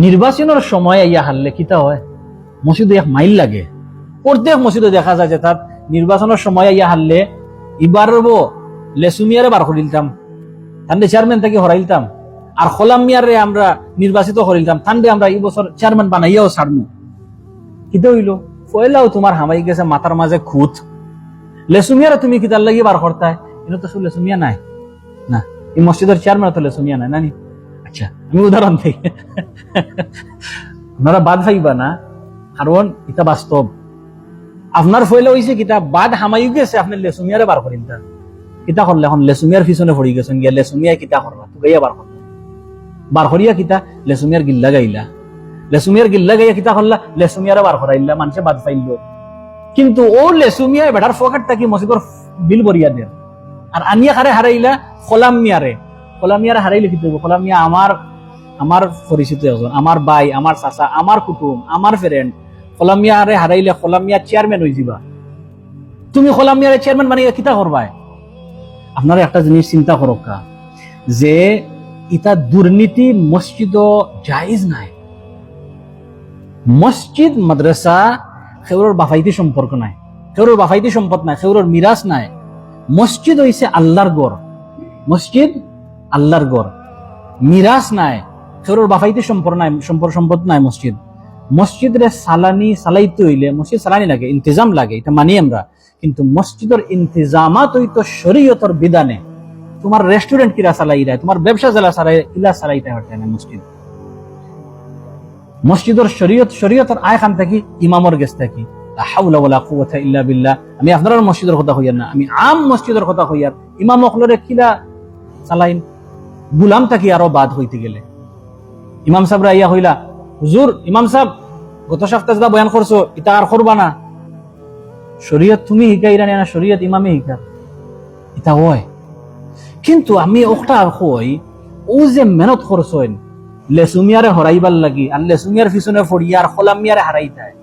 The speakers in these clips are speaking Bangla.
নির্বাচনের সময় আইয়া হারলে কিতা হয়, মসজিদে এক মাইল লাগে। প্রত্যেক মসজিদে দেখা যায় যে তার নির্বাচনের সময় আইয়া হারলে এবার লেসুমিয়ারে বার করিলতাম, তান্ডে চেয়ারম্যান থেকে হরাইলতাম, আর খোলাম মিয়ারে আমরা নির্বাচিত করিলতাম, তান্ডে আমরা এই বছর চেয়ারম্যান বানাইয়াও ছাড়মু। কিতা হইল, পয়লাও তোমার হামাই গেছে মাথার মাঝে খুঁত, লেসুমিয়ারে তুমি কিতার লাগি বার করতায়, এটা তো লেসুমিয়া নাই না, এই মসজিদের চেয়ারম্যান তো লেসুমিয়া নাই নানি। আচ্ছা আমি উদাহরণ দিই, আপনারা বাদ ভাইবা না, কারণ এটা বাস্তব। আপনার ফয়লা হয়েছে কিতা বাদ হামাই গেছে, আপনি লেসুমিয়ারে বার করিন, কিতা করলে এখন লেসুমিয়ার পিছনে পড়ি গেছেন গিয়া, লেসুমিয়া কিতা করবা তো গাইয়া বার করলা, বার করিয়া কিতা লেসুমিয়ার গিল্লা গাইলা, লেসুমিয়ার গিল্লা গাইয়া কিতা করলা লেসুমিয়ারে বার করাইলা, মানুষে বাদ পাইল। কিন্তু ও লেসুমিয়া বেটার ফকেট থাকি মসজিদর বিল ভরিয়া দেন, আর আনিয়া খারে হারাইলা খোলাম মিয়ারে, খোলাম মিয়ারে হারাইলে কি করবো, খোলাম মিয়া আমার পরিচিত একজন, আমার ভাই, আমার চাচা, আমার কুটুম, আমার ফ্রেন্ড, খোলাম মিয়ারে হারাইলে খোলাম মিয়া চেয়ারম্যান হয়ে যাবা, তুমি খোলাম মিয়ারে চেয়ারম্যান বানিয়ে কিতা করবাই। আপনারা একটা জিনিস চিন্তা করকা যে ইটা দুর্নীতি মসজিদ জায়েজ নাই। মসজিদ মাদ্রাসা সেউরর বাফাইতি সম্পর্ক নাই, সেউরর বাফাইতি সম্পদ নাই, সেউরর মিরাজ নাই। মসজিদ হইছে আল্লাহর গড়, মসজিদ আল্লাহর গড়, মিরাজ নাই, সেউরর বাফাইতি সম্পদ নাই। মসজিদ মসজিদরে সালানি সালাইতে হইলে মসজিদ সালানি লাগে, ইন্তজাম লাগে, এটা মানি আমরা। কিন্তু মসজিদের ইন্তজামাত হইতো শরীয়তের বিধানে। তোমার রেস্টুরেন্ট কিরা চালাই রায়, তোমার ব্যবসা জেলা ইলা চালাইতে পারতে না। মসজিদের শরীয়তের আয়খান থাকি, ইমামর গেছ থাকি। লা হাওলা ওয়ালা কুওয়াতা ইল্লা বিল্লাহ। আমি আপনার মসজিদের কথা কইয়ার না, আমি আম মসজিদের কথা কইয়ার। ইমাম অখলরে কিলা চালাইন, গুলাম থাকি আরো বাদ হইতে গেলে। ইমাম সাহেবরা ইয়া হইলা, হুজুর ইমাম সাহেব গত সপ্তাহে যা বয়ান করছো এটা আর করবা না। শরীয়ত তুমি শিকাইরা না, শরীয়ত ইমামে শিকার, এটা হয়। কিন্তু আমি ওটা কই, ও যে মেহনত করছেন লেসুমিয়ারে হরাইবার লাগি, আর লেসুমিয়ার পিছনে ফড়িয়ার খোলামিয়ারে হারাইতায়,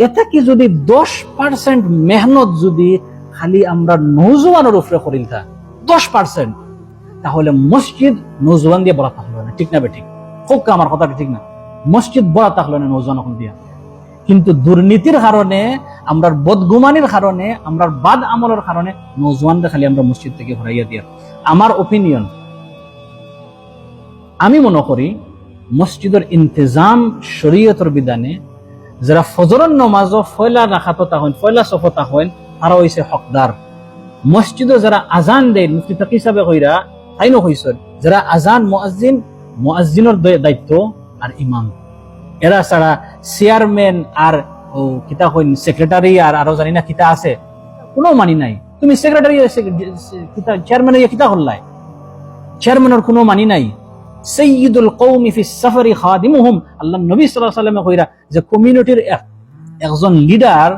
এটা কি যদি 10% মেহনত যদি খালি আমরা নৌজওয়ানের উপরে করিলতা 10%, তাহলে মসজিদ নৌজওয়ান দিয়ে বলা থাকলো না। ঠিক না বে ঠিক? হোক আমার কথাটা ঠিক না? মসজিদ বলা থাকলো না নৌজওয়ান এখন দিয়া। কিন্তু দুর্নীতির কারণে, আমরা বদগুমানির কারণে, আমরা বাদ আমলের কারণে নৌজওয়ানরা খালি আমরা মসজিদ থেকে হরাইয়া দিয়া। আমার ওপিনিয়ন, আমি মনে করি মসজিদের ইন্তজাম শরীয়তের বিধানে, যারা ফজরের নামাজ ফয়লা রাখাতো তাহন, ফয়লা সফো তাহন, তারা হইছে হকদার। মসজিদে যারা আজান দেয়, মুফতি তাকি হিসাবে কইরা তাইনো হইছেন, যারা আজান মুয়াজ্জিনের দায়িত্ব আর ইমাম, এরা ছাড়া চেয়ারম্যান আর কিতা হইন সেক্রেটারি আর আরো জানি না কিতা আছে, কোনো মানি নাই। তুমি সেক্রেটারি চেয়ারম্যান কিতা হল্লাই, চেয়ারম্যানের কোনো মানি নাই। সাইয়্যিদুল কওমি ফিস সাফারি খাদিমুহুম, আল্লাহ নবী সাল্লাল্লাহু আলাইহি ওয়াসাল্লামে কইরা যে কমিউনিটির একজন লিডার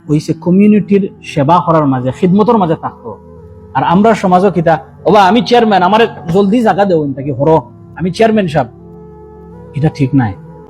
হইছে কমিউনিটির সেবা করার মাঝে, খিদমতের মাঝে থাকতো। আর আমরা সমাজও কিতা, ওবা আমি চেয়ারম্যান, আমার জলদি জায়গা দেও, তাকে হরো আমি চেয়ারম্যান সাহেব, এটা ঠিক নাই।